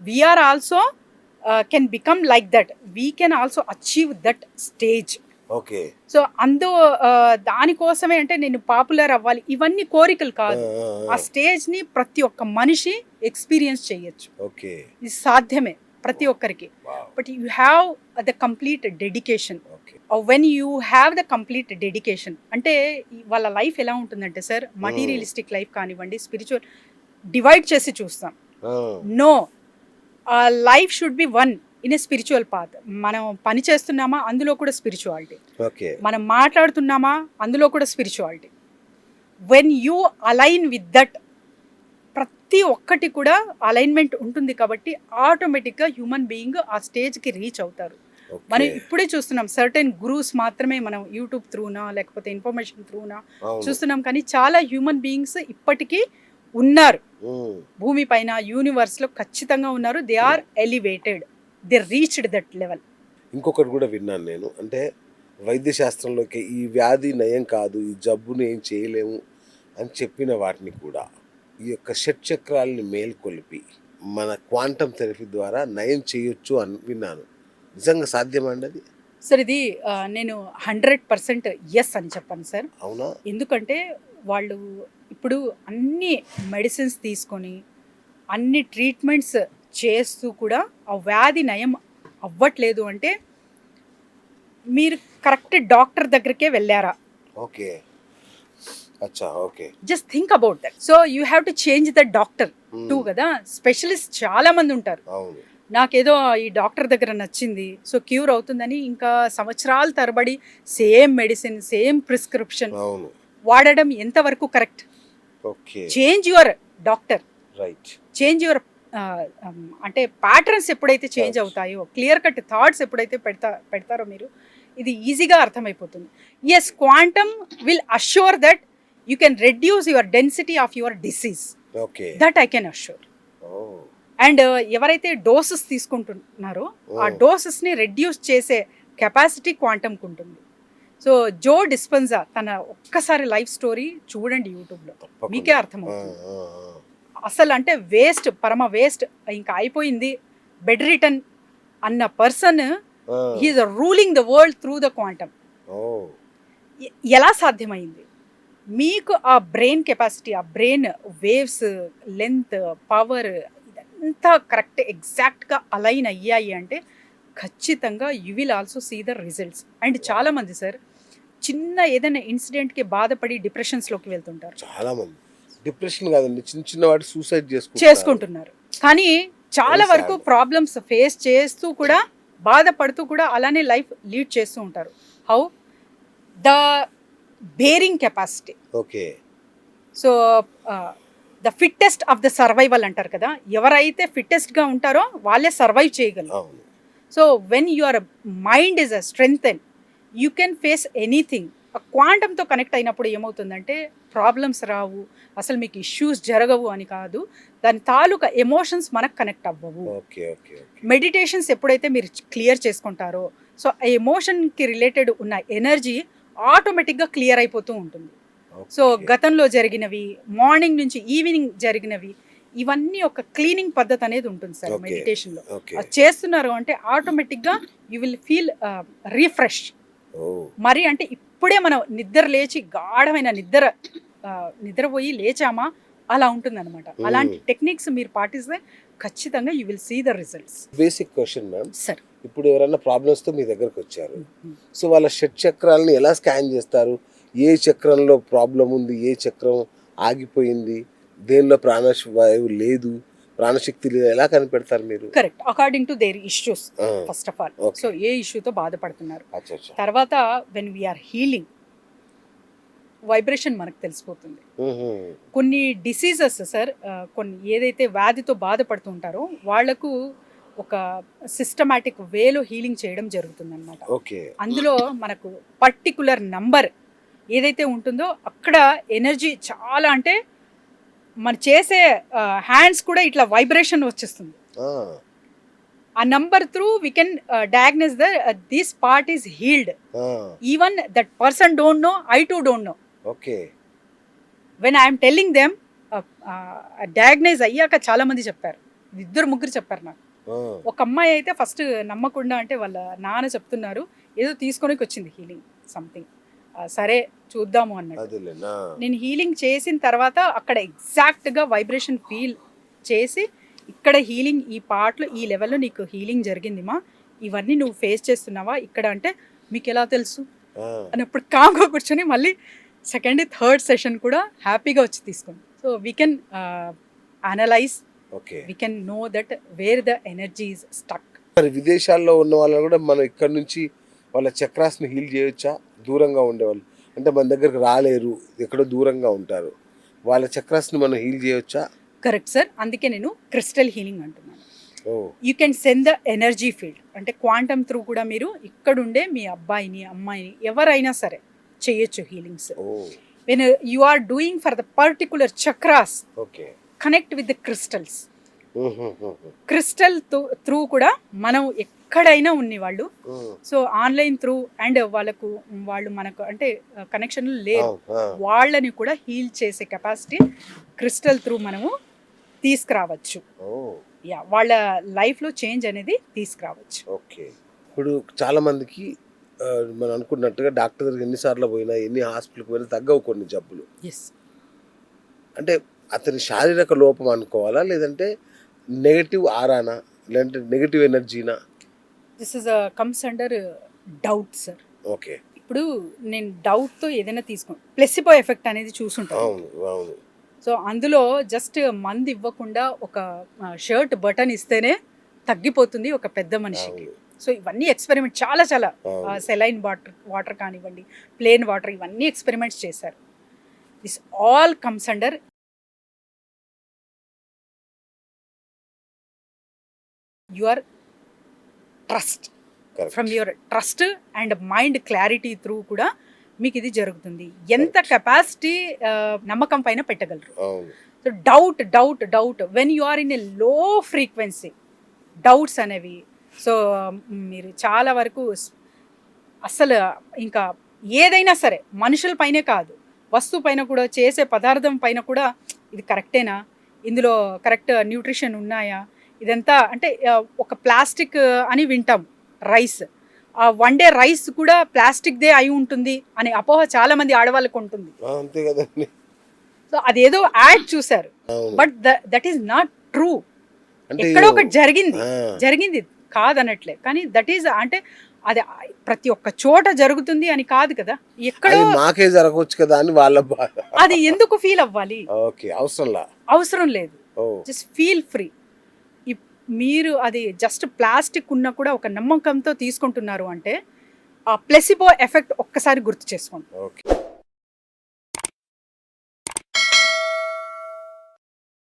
we are also can become like that. We can also achieve that stage. Okay. So దానికోసమే అంటే నేను popular అవ్వాలి ఇవన్నీ కోరికలు కాదు. ఆ స్టేజ్ని ప్రతి ఒక్క మనిషి ఎక్స్పీరియన్స్ చేయొచ్చు. ఓకే. ఇది సాధ్యమే ప్రతి ఒక్కరికి. But you have the complete dedication. When you have the complete dedication అంటే వాళ్ళ లైఫ్ ఎలా ఉంటుందంటే సార్, మటీరియలిస్టిక్ లైఫ్ కానివ్వండి, స్పిరిచువల్ డివైడ్ చేసి చూస్తాం. No, life should be one in a spiritual path. మనం పని చేస్తున్నామా, అందులో కూడా స్పిరిచువాలిటీ. మనం మాట్లాడుతున్నామా, అందులో కూడా spirituality. When you align with that, ప్రతి ఒక్కటి కూడా అలైన్మెంట్ ఉంటుంది కాబట్టి ఆటోమేటిక్గా హ్యూమన్ బీయింగ్ ఆ స్టేజ్కి రీచ్ అవుతారు. మనం ఇప్పుడే చూస్తున్నాం, సర్టెన్ గురూస్ మాత్రమే మనం యూట్యూబ్ త్రూనా లేకపోతే ఇన్ఫర్మేషన్ త్రూనా చూస్తున్నాం, కానీ చాలా హ్యూమన్ బీయింగ్స్ ఇప్పటికీ ఉన్నారు భూమి పైన, యూనివర్స్లో ఖచ్చితంగా ఉన్నారు. They are elevated, they reached that level. ఇంకొకటి కూడా విన్నాను నేను, అంటే వైద్య శాస్త్రంలోకి ఈ వ్యాధి నయం కాదు, ఈ జబ్బుని ఏం చేయలేము అని చెప్పిన వాటిని కూడా ఈ యొక్క షట్చక్రాలని మేల్కొలిపి మన క్వాంటమ్ థెరపీ ద్వారా నయం చేయొచ్చు అని విన్నాను. నిజంగా సాధ్యమండి అది? సార్ ఇది నేను 100% ఎస్ అని చెప్పాను సార్. అవునా? ఎందుకంటే వాళ్ళు ఇప్పుడు అన్ని మెడిసిన్స్ తీసుకొని అన్ని ట్రీట్మెంట్స్ చేస్తూ కూడా ఆ వ్యాధి నయం అవ్వట్లేదు అంటే మీరు కరెక్ట్ డాక్టర్ దగ్గరికే వెళ్ళారా? ఓకే, అచ్చా, okay. Just think about that. So you have to change the doctor two కదా. స్పెషలిస్ట్ చాలా మంది ఉంటారు. నాకేదో ఈ డాక్టర్ దగ్గర నచ్చింది, సో క్యూర్ అవుతుందని ఇంకా సంవత్సరాల తరబడి సేమ్ మెడిసిన్, సేమ్ ప్రిస్క్రిప్షన్ వాడడం ఎంతవరకు correct? Change your doctor, change your అంటే ప్యాటర్న్స్ ఎప్పుడైతే చేంజ్ అవుతాయో, క్లియర్ కట్ థాట్స్ ఎప్పుడైతే పెడతారో మీరు, ఇది ఈజీగా అర్థమైపోతుంది. Yes, quantum will assure that you can reduce your density of your disease. That I can assure. And ఎవరైతే డోసెస్ తీసుకుంటున్నారో ఆ డోసెస్ని రెడ్యూస్ చేసే కెపాసిటీ క్వాంటమ్కి ఉంటుంది. సో జో డిస్పెన్జా తన ఒక్కసారి లైఫ్ స్టోరీ చూడండి యూట్యూబ్లో, మీకే అర్థమవుతుంది. అసలు అంటే వేస్ట్, పరమ వేస్ట్, ఇంకా అయిపోయింది, బెడ్ రిటర్న్ అన్న person he is ruling the world through the quantum. ఎలా సాధ్యమైంది? మీకు ఆ బ్రెయిన్ కెపాసిటీ, ఆ బ్రెయిన్ వేవ్స్, లెంత్, పవర్ ఇదంతా కరెక్ట్ ఎగ్జాక్ట్గా అలైన్ అయ్యాయి అంటే ఖచ్చితంగా you will also see the results. And చాలామంది సార్ చిన్న ఏదైనా ఇన్సిడెంట్కి బాధపడి డిప్రెషన్స్లోకి వెళ్తుంటారు. చాలామంది డిప్రెషన్ కాదండి, చిన్న చిన్న వాటి సూసైడ్ చేసుకుంటున్నారు. కానీ చాలా వరకు ప్రాబ్లమ్స్ ఫేస్ చేస్తూ కూడా, బాధపడుతూ కూడా అలానే లైఫ్ లీడ్ చేస్తూ ఉంటారు. How? The bearing capacity. Okay. So the fittest of the survival అంటారు కదా, ఎవరైతే ఫిట్టెస్ట్గా ఉంటారో వాళ్ళే సర్వైవ్ చేయగలరు. So when your mind is a strengthen, you can face anything. క్వాంటమ్తో కనెక్ట్ అయినప్పుడు ఏమవుతుందంటే ప్రాబ్లమ్స్ రావు, అసలు మీకు ఇష్యూస్ జరగవు అని కాదు, దాని తాలూకా ఎమోషన్స్ మనకు కనెక్ట్ అవ్వవు. మెడిటేషన్స్ ఎప్పుడైతే మీరు క్లియర్ చేసుకుంటారో, సో ఆ ఎమోషన్కి రిలేటెడ్ ఉన్న ఎనర్జీ ఆటోమేటిక్గా క్లియర్ అయిపోతూ ఉంటుంది. సో గతంలో జరిగినవి, మార్నింగ్ నుంచి ఈవినింగ్ జరిగినవి, ఇవన్నీ ఒక క్లీనింగ్ పద్ధతి అనేది ఉంటుంది సార్ మెడిటేషన్లో. అది చేస్తున్నారు అంటే ఆటోమేటిక్గా యూ విల్ ఫీల్ రీఫ్రెష్. మరి అంటే ఇప్పుడే మనం నిద్ర లేచి గాఢమైన నిద్రపోయి లేచామా అలా ఉంటుంది అనమాట. అలాంటి టెక్నిక్స్ మీరు పాటిస్తే ఖచ్చితంగా you will see the results. Basic question ma'am, sir ఇప్పుడు ఎవరైనా ప్రాబ్లమ్స్తో మీ దగ్గరకు వచ్చారు, సో వాళ్ళ షట్ చక్రాలని ఎలా స్కాన్ చేస్తారు? ఏ చక్రంలో ప్రాబ్లం ఉంది, ఏ చక్రం ఆగిపోయింది, దేనిలో ప్రాణవాయువు లేదు, ప్రాణశక్తి లేదు, ఎలా కనిపెడతారు మీరు? Correct, according to their issues first of all. So ఏ ఇష్యూతో బాధపడుతున్నారు, తర్వాత వెన్ వీఆర్ హీలింగ్ వైబ్రేషన్ మనకు తెలిసిపోతుంది. కొన్ని డిసీజెస్ సార్, కొన్ని ఏదైతే వ్యాధితో బాధపడుతూ ఉంటారో వాళ్లకు ఒక సిస్టమాటిక్ వేలో హీలింగ్ చేయడం జరుగుతుంది అనమాట. అందులో మనకు పర్టికులర్ నంబర్ ఏదైతే ఉంటుందో అక్కడ ఎనర్జీ చాలా, అంటే మన చేసే హ్యాండ్స్ కూడా ఇట్లా వైబ్రేషన్ వచ్చేస్తుంది. ఆ number through we can diagnose this part is healed. Even that person don't know, I two don't know. When I'm telling them, diagnose అయ్యాక చాలా మంది చెప్పారు ఇద్దరు ముగ్గురు చెప్పారు నాకు. ఆ, ఒక అమ్మాయి అయితే ఫస్ట్ నమ్మకుండా, అంటే వాళ్ళ నాన్న చెప్తున్నారు ఏదో తీసుకొనికి వచ్చింది హీలింగ్ సంథింగ్, సరే చూద్దాము అన్నట్టు. అదేలేనా. నేను హీలింగ్ చేసిన తర్వాత అక్కడ ఎగ్జాక్ట్గా వైబ్రేషన్ ఫీల్ చేసి, ఇక్కడ హీలింగ్ ఈ పార్ట్లో ఈ లెవెల్లో నీకు హీలింగ్ జరిగింది మా, ఇవన్నీ నువ్వు ఫేస్ చేస్తున్నావా ఇక్కడ అంటే మీకు ఎలా తెలుసు ఆ, అని అప్పుడు కామ్గా కూర్చొని మళ్ళీ సెకండ్ థర్డ్ సెషన్ కూడా హ్యాపీగా వచ్చి తీసుకుంది. So we can analyse, okay. We can know that wear the energy is stuck. మరి విదేశాల్లో ఉన్న వాళ్ళని కూడా మనం ఇక్కడ నుంచి వాళ్ళ చక్రాస్ని హీల్ చేయొచ్చా? దూరంగా ఉండేవాళ్ళు అంటే మన దగ్గరకు రాలేరు, ఎక్కడో దూరంగా ఉంటారు, వాళ్ళ చక్రాస్ని మనం హీల్ చేయొచ్చా? కరెక్ట్ సార్, అందుకే నేను క్రిస్టల్ హీలింగ్ అంటున్నాను. Oh, you can send the energy field, అంటే క్వాంటమ్ త్రూ కూడా మీరు ఇక్కడుండే మీ అబ్బాయిని అమ్మాయిని ఎవరైనా సరే చేయొచ్చు healings. Oh, when you are doing for the particular chakras, okay. Connect with the crystals. Crystal through కూడా మనం ఎక్కడైనా ఉన్నవాళ్ళు, సో ఆన్లైన్ త్రూ అండ్ వాళ్ళు మనకు అంటే కనెక్షన్ లేరు, వాళ్ళని కూడా హీల్ చేసే కెపాసిటీ క్రిస్టల్ త్రూ మనము తీసుకురావచ్చు. యా, వాళ్ళ లైఫ్లో చేంజ్ అనేది తీసుకురావచ్చు. ఓకే. ఇప్పుడు చాలా మందికి మనం అనుకున్నట్టుగా డాక్టర్ దగ్గరికి ఎన్నిసార్లు పోయినా ఎన్ని హాస్పిటల్కి పోయినా తగ్గవు కొన్ని జబ్బులు. ఎస్, అంటే అతని శారీరక లోపం అనుకోవాలా, లేదంటే నెగటివ్ ఆరానా, లేదంటే నెగటివ్ ఎనర్జీనా? This is comes under doubt sir. Okay. ఇప్పుడు నేను డౌట్తో ఏదైనా తీసుకోండి, ప్లెసిబో ఎఫెక్ట్ అనేది చూసుంటాను. అవును, అవును. సో అందులో జస్ట్ మందు ఇవ్వకుండా ఒక షర్ట్ బటన్ ఇస్తేనే తగ్గిపోతుంది ఒక పెద్ద మనిషికి. సో ఇవన్నీ ఎక్స్పెరిమెంట్ చాలా చాలా సెలైన్ వాటర్ కానివ్వండి, ప్లేన్ వాటర్, ఇవన్నీ ఎక్స్పెరిమెంట్స్ చేశారు. This all comes under your trust. From your trust and mind clarity through కూడా మీకు ఇది జరుగుతుంది. ఎంత కెపాసిటీ నమ్మకం పైన పెట్టగలరు. So doubt when you are in a low frequency, doubts అనేవి, సో మీరు చాలా వరకు అసలు ఇంకా ఏదైనా సరే మనుషుల పైనే కాదు, వస్తువు పైన కూడా, చేసే పదార్థం పైన కూడా ఇది కరెక్టేనా, ఇందులో కరెక్ట్ న్యూట్రిషన్ ఉన్నాయా, ఇదంతా అంటే ఒక ప్లాస్టిక్ అని వింటాం, రైస్, వన్ డే రైస్ కూడా ప్లాస్టిక్దే అయి ఉంటుంది అనే అపోహ చాలా మంది ఆడవాళ్ళకు ఉంటుంది. అంతే కదండి. సో అదేదో యాడ్ చూసారు, but that is not true. ఎక్కడో ఒకటి జరిగింది కాదనట్లే, కానీ దట్ ఈస్ అంటే అది ప్రతి ఒక్క చోట జరుగుతుంది అని కాదు కదా, ఎక్కడో మాకే జరగవచ్చు కదా అని వాళ్ళ బాధ. అది ఎందుకు ఫీల్ అవ్వాలి? ఓకే, అవసరం లేదు, జస్ట్ ఫీల్ ఫ్రీ. మీరు అది జస్ట్ ప్లాస్టిక్ ఉన్నా కూడా ఒక నమ్మకంతో తీసుకుంటున్నారు అంటే ఆ ప్లెసిబో ఎఫెక్ట్ ఒక్కసారి గుర్తు చేసుకోండి. ఓకే.